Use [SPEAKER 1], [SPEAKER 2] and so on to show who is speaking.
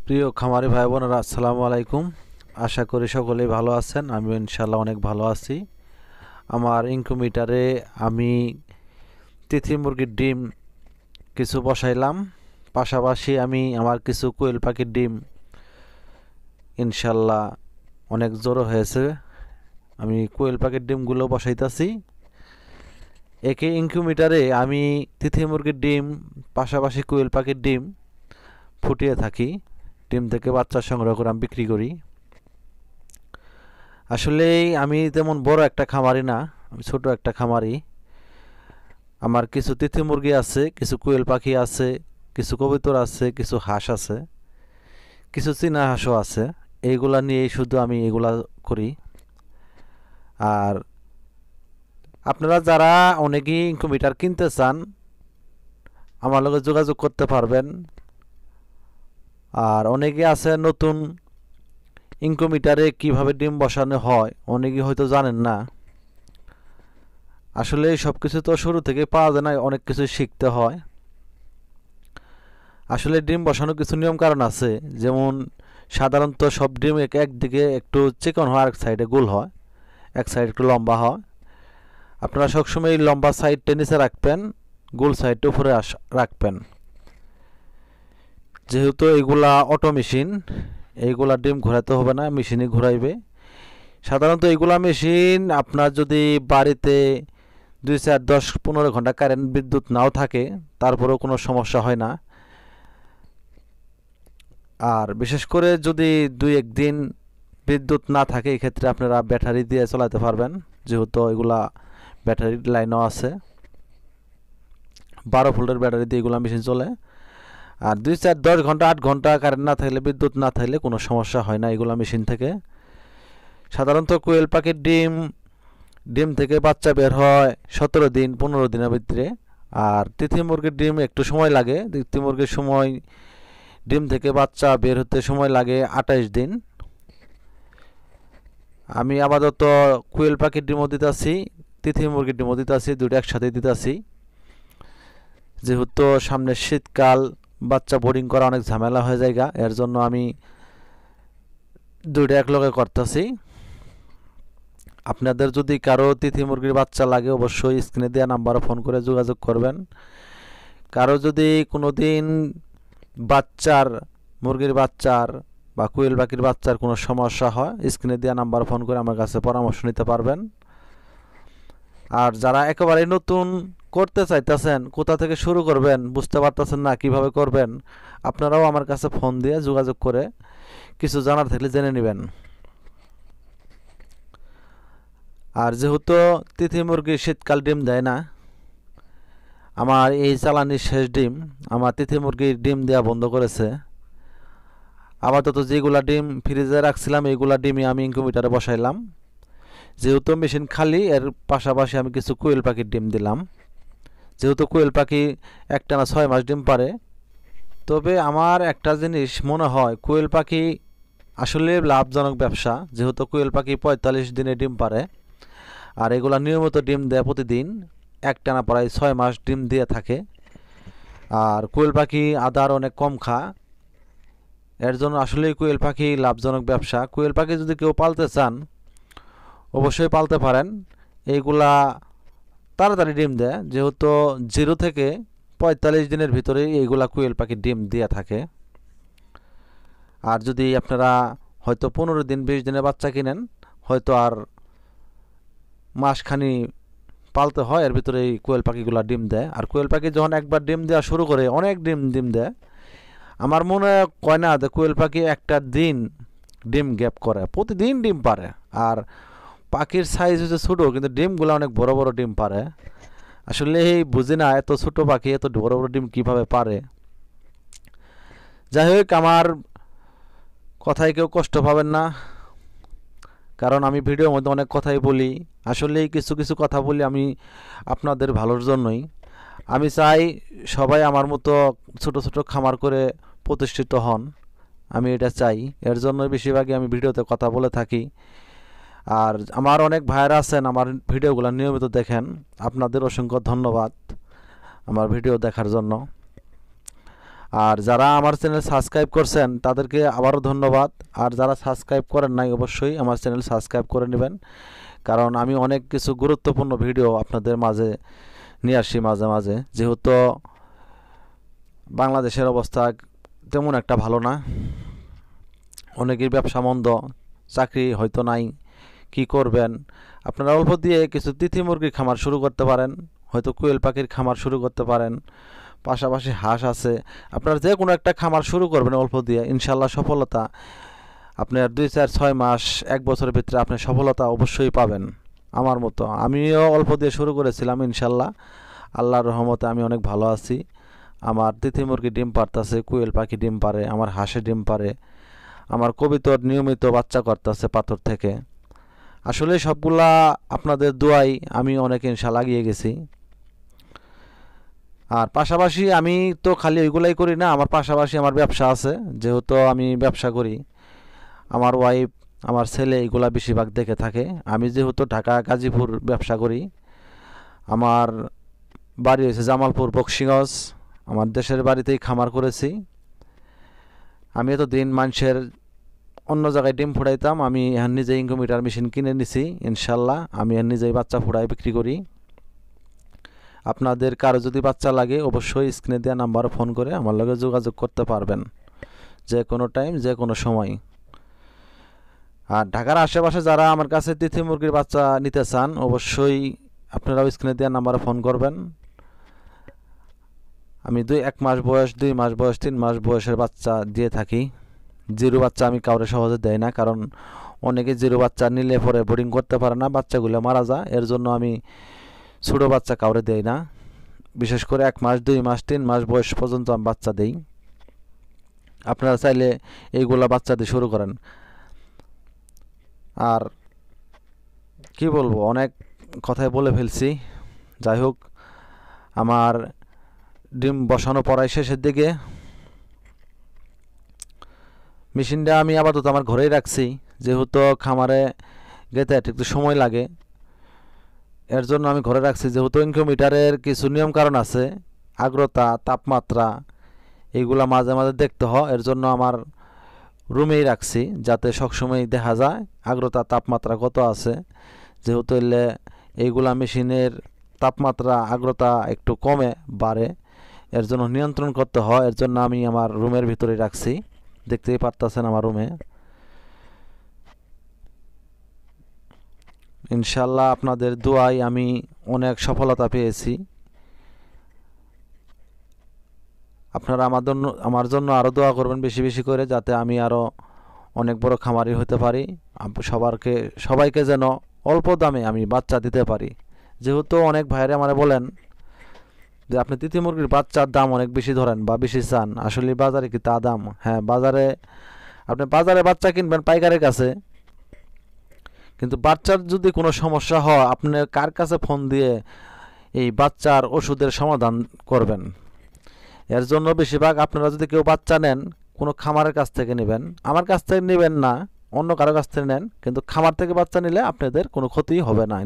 [SPEAKER 1] প্রিয় খামারি ভাই বোনেরা, আসসালামু আলাইকুম। আশা করি সকলেই ভালো আছেন। আমি ইনশাল্লাহ অনেক ভালো আছি। আমার ইনকিউবেটরে আমি তিথি মুরগির ডিম কিছু বসাইলাম, পাশাপাশি আমি আমার কিছু কোয়েল পাখির ডিম ইনশাল্লাহ অনেক জোরো হয়েছে। আমি কোয়েল পাখির ডিমগুলো বসাইতেছি। একে ইনকিউবেটরে আমি তিথি মুরগির ডিম পাশাপাশি কোয়েল পাখির ডিম ফুটিয়ে থাকি। ডিম থেকে বাচ্চা সংগ্রহ করে আমি বিক্রি করি। আসলে আমি তেমন বড় একটা খামারি না, আমি ছোট একটা খামারি। আমার কিছু তিথি মুরগি আছে, কিছু কোয়েল পাখি আছে, কিছু কবুতর আছে, কিছু হাঁস আছে, কিছু চীনা হাঁসও আছে। এইগুলা নিয়েই শুধু আমি এগুলা করি। আর আপনারা যারা অনেকেই ইনকিউবেটর কিনতে চান, আমার লগে যোগাযোগ করতে পারবেন। আর অনেকে আছে নতুন, ইনকিউবেটরে কিভাবে ডিম বসানো হয় অনেকে হয়তো জানেন না। আসলে সব কিছু তো শুরু থেকে পাওয়া যায় না, অনেক কিছু শিখতে হয়। আসলে ডিম বসানোর কিছু নিয়ম কারণ আছে। যেমন সাধারণত সব ডিম একদিকে একটু চিকন হয়, আরেক সাইডে গোল হয়, এক সাইড একটু লম্বা হয়। আপনারা সবসময় এই লম্বা সাইডটা নিচে রাখবেন, গোল সাইডটা উপরে রাখবেন। যেহেতু এইগুলা অটো মেশিন, এইগুলা ডিম ঘোরাতে হবে না, মেশিনে ঘোরাইবে। সাধারণত এইগুলা মেশিন আপনার যদি বাড়িতে 2, 4, 10, 15 ঘন্টা কারেন্ট বিদ্যুৎ নাও থাকে, তারপরেও কোনো সমস্যা হয় না। আর বিশেষ করে যদি 2-1 দিন বিদ্যুৎ না থাকে, এক্ষেত্রে আপনারা ব্যাটারি দিয়ে চালাতে পারবেন। যেহেতু এগুলা ব্যাটারি লাইনও আছে, 12 ভোল্টের ব্যাটারি দিয়ে এগুলা মেশিন চলে। আর 2, 4, 10 ঘন্টা 8 ঘন্টা কারেন্ট না থাকলে, বিদ্যুৎ না থাকলে কোনো সমস্যা হয় না এগুলা মেশিন থেকে। সাধারণত কোয়েল পাখির ডিম ডিম থেকে বাচ্চা বের হয় 17 দিন 15 দিনের ভিতরে। আর তিথি মুরগির ডিম একটু সময় লাগে। তিথি মুরগির সময় ডিম থেকে বাচ্চা বের হতে সময় লাগে 28 দিন। আমি আপাতত কোয়েল পাখির ডিমও দিতেছি, তিথি মুরগির ডিমও দিতেছি, দুটো একসাথে দিতেছি। যেহেতু সামনে শীতকাল, বাচ্চা বোর্ডিং করা অনেক ঝামেলা হয়ে যায়, এর জন্য আমি দুইটা একলগে করতেছি। আপনাদের যদি কারো তিথি মুরগির বাচ্চা লাগে, অবশ্যই স্ক্রিনে দেওয়া নাম্বারে ফোন করে যোগাযোগ করবেন। কারো যদি কোনো দিন মুরগির বাচ্চার বা কোয়েল পাখির বাচ্চার কোনো সমস্যা হয়, স্ক্রিনে দেওয়া নাম্বার ফোন করে আমার কাছে পরামর্শ নিতে পারবেন। আর যারা একেবারে নতুন করতে চাইতেছেন, কোথা থেকে শুরু করবেন বুঝতে পারতেছেন না, কিভাবে করবেন, আপনারাও আমার কাছে ফোন দিয়ে যোগাযোগ করে কিছু জানার থাকলে জেনে নেবেন। আর যেহেতু তিথি মুরগি শীতকাল ডিম দেয় না, আমার এই চালানির শেষ ডিম। আমার তিথি মুরগির ডিম দেওয়া বন্ধ করেছে। আপাতত যেগুলা ডিম ফ্রিজে রাখছিলাম, এইগুলা ডিমই আমি ইনকিউবেটরে বসাইলাম। যেহেতু মেশিন খালি, এর পাশাপাশি আমি কিছু কোয়েল পাখির ডিম দিলাম। যেহেতু কোয়েল পাখি একটানা 6 মাস ডিম পারে। তবে আমার একটা জিনিস মনে হয়, কোয়েল পাখি আসলে লাভজনক ব্যবসা। যেহেতু কোয়েল পাখি 45 দিনে ডিম পারে, আর এগুলা নিয়মিত ডিম দেয় প্রতিদিন, একটানা প্রায় 6 মাস ডিম দিয়ে থাকে। আর কোয়েল পাখি আদার অনেক কম খায়, এর জন্য আসলেই কোয়েল পাখি লাভজনক ব্যবসা। কোয়েল পাখি যদি কেউ পালতে চান, অবশ্যই পালতে পারেন। এইগুলা তাড়াতাড়ি ডিম দেয়, যেহেতু 0 থেকে 45 দিনের ভিতরে এইগুলা কোয়েল পাখি ডিম দিয়ে থাকে। আর যদি আপনারা হয়তো 15 দিন 20 দিনের বাচ্চা কিনেন, হয়তো আর মাসখানি পালতে হয়, এর ভিতরে এই কোয়েল পাখিগুলা ডিম দেয়। আর কোয়েল পাখি যখন একবার ডিম দেওয়া শুরু করে, অনেক ডিম দেয়। আমার মনে কয় না যে কোয়েল পাখি একটা দিন ডিম গ্যাপ করে, প্রতিদিন ডিম পারে। আর পাখির সাইজ হচ্ছে ছোটো, কিন্তু ডিমগুলো অনেক বড় বড় ডিম পারে। আসলে বুঝি না, এত ছোট পাখি এত বড় বড় ডিম কিভাবে পারে। যাই হোক, আমার কথায় কেউ কষ্ট পাবেন না, কারণ আমি ভিডিওর মধ্যে অনেক কথাই বলি। আসলেই কিছু কিছু কথা বলি আমি আপনাদের ভালোর জন্যই। আমি চাই সবাই আমার মতো ছোট ছোট খামার করে প্রতিষ্ঠিত হন, আমি এটা চাই। এর জন্য বেশিরভাগই আমি ভিডিওতে কথা বলে থাকি। আর আমার অনেক ভাইয়েরা আছেন আমার ভিডিওগুলো নিয়মিত দেখেন, আপনাদের অসংখ্য ধন্যবাদ আমার ভিডিও দেখার জন্য। আর যারা আমার চ্যানেল সাবস্ক্রাইব করছেন তাদেরকে আবারও ধন্যবাদ। আর যারা সাবস্ক্রাইব করেন নাই অবশ্যই আমার চ্যানেল সাবস্ক্রাইব করে নেবেন, কারণ আমি অনেক কিছু গুরুত্বপূর্ণ ভিডিও আপনাদের মাঝে নিয়ে আসি মাঝে মাঝে। যেহেতু বাংলাদেশের অবস্থা তেমন একটা ভালো না, অনেকের ব্যবসা মন্দ, চাকরি হয়তো নাই, কি করবেন? আপনারা অল্প দিয়ে কিছু তিথি মুরগির খামার শুরু করতে পারেন, হয়তো কোয়েল পাখির খামার শুরু করতে পারেন, পাশাপাশি হাঁস আছে। আপনারা যে কোনো একটা খামার শুরু করবেন অল্প দিয়ে, ইনশাল্লাহ সফলতা আপনার 2, 4, 6 মাস 1 বছরের ভিতরে আপনি সফলতা অবশ্যই পাবেন। আমার মতো আমিও অল্প দিয়ে শুরু করেছিলাম, ইনশাল্লাহ আল্লাহর রহমতে আমি অনেক ভালো আছি। আমার তিথি মুরগি ডিম পারতেছে, কোয়েল পাখি ডিম পারে, আমার হাঁসে ডিম পারে, আমার কবিতর নিয়মিত বাচ্চা করতেছে পাথর থেকে। আসলে সবগুলা আপনাদের দোয়াই আমি অনেক ইনশাল্লাহ লাগিয়ে গেছি। আর পাশাপাশি আমি তো খালি ওইগুলাই করি না, আমার পাশাপাশি আমার ব্যবসা আছে। যেহেতু আমি ব্যবসা করি, আমার ওয়াইফ আমার ছেলে এগুলা বেশিরভাগ দেখে থাকে। আমি যেহেতু ঢাকা গাজীপুর ব্যবসা করি, আমার বাড়ি হয়েছে জামালপুর বক্সিগঞ্জ, আমার দেশের বাড়িতেই খামার করেছি। আমি এতদিন মানুষের অন্য জায়গায় ডিম ফুটাইতাম, আমি এখন নিজে ইনকিউবেটর মেশিন কিনে নিছি। ইনশাল্লাহ আমি এখন নিজেই বাচ্চা ফুটাই বিক্রি করি। আপনাদের কারো যদি বাচ্চা লাগে অবশ্যই স্ক্রিনে দেওয়া নাম্বারে ফোন করে আমার লগে যোগাযোগ করতে পারবেন, যে কোনো টাইম যে কোনো সময়। আর ঢাকার আশেপাশে যারা আমার কাছে তিথি মুরগির বাচ্চা নিতে চান অবশ্যই আপনারাও স্ক্রিনে দেওয়া নাম্বারে ফোন করবেন। আমি 1 মাস বয়স, 2 মাস বয়স, 3 মাস বয়সের বাচ্চা দিয়ে থাকি। জিরো বাচ্চা আমি কাউরে সহজে দেই না, কারণ অনেকে জিরো বাচ্চা নিলে পরে বোর্ডিং করতে পারে না, বাচ্চাগুলো মারা যায়। এর জন্য আমি ছোটো বাচ্চা কাউরে দেই না। বিশেষ করে 1 মাস, 2 মাস, 3 মাস বয়স পর্যন্ত আমি বাচ্চা দেই। আপনারা চাইলে এইগুলা বাচ্চা দিয়ে শুরু করেন। আর কি বলবো, অনেক কথাই বলে ফেলছি। যাই হোক, আমার ডিম বসানো পড়ায় শেষের দিকে। মেশিনটা আমি আপাতত আমার ঘরেই রাখছি, যেহেতু খামারে যেতে একটু সময় লাগে, এর জন্য আমি ঘরে রাখছি। যেহেতু ইনকিউবেটরের কিছু নিয়ম কারণ আছে, আর্দ্রতা, তাপমাত্রা এইগুলা মাঝে মাঝে দেখতে হয়, এর জন্য আমার রুমেই রাখছি, যাতে সবসময় দেখা যায় আর্দ্রতা তাপমাত্রা কত আছে। যেহেতু এলে এইগুলা মেশিনের তাপমাত্রা আর্দ্রতা একটু কমে বাড়ে, এর জন্য নিয়ন্ত্রণ করতে হয়। এর জন্য আমি আমার রুমের ভিতরে রাখছি, দেখতেই পারতেছেন আমার রুমে। ইনশাল্লাহ আপনাদের দোয়ায় আমি অনেক সফলতা পেয়েছি। আপনারা আমার জন্য আরও দোয়া করবেন বেশি বেশি করে, যাতে আমি আরও অনেক বড় খামারি হতে পারি। সবাইকে যেন অল্প দামে আমি বাচ্চা দিতে পারি। যেহেতু অনেক ভাইরা আমারে বলেন যে আপনি তিথি মুরগির বাচ্চার দাম অনেক বেশি ধরেন বা বেশি চান, আসলে বাজারে কি তা দাম? হ্যাঁ, আপনি বাজারে বাচ্চা কিনবেন পাইকারের কাছে, কিন্তু বাচ্চার যদি কোনো সমস্যা হয় আপনি কার কাছে ফোন দিয়ে এই বাচ্চার ওষুধের সমাধান করবেন? এর জন্য বেশিরভাগ আপনারা যদি কেউ বাচ্চা নেন কোনো খামারের কাছ থেকে নেবেন, আমার কাছ থেকে নেবেন না, অন্য কারো কাছ থেকে নেন, কিন্তু খামার থেকে বাচ্চা নিলে আপনাদের কোনো ক্ষতি হবে না।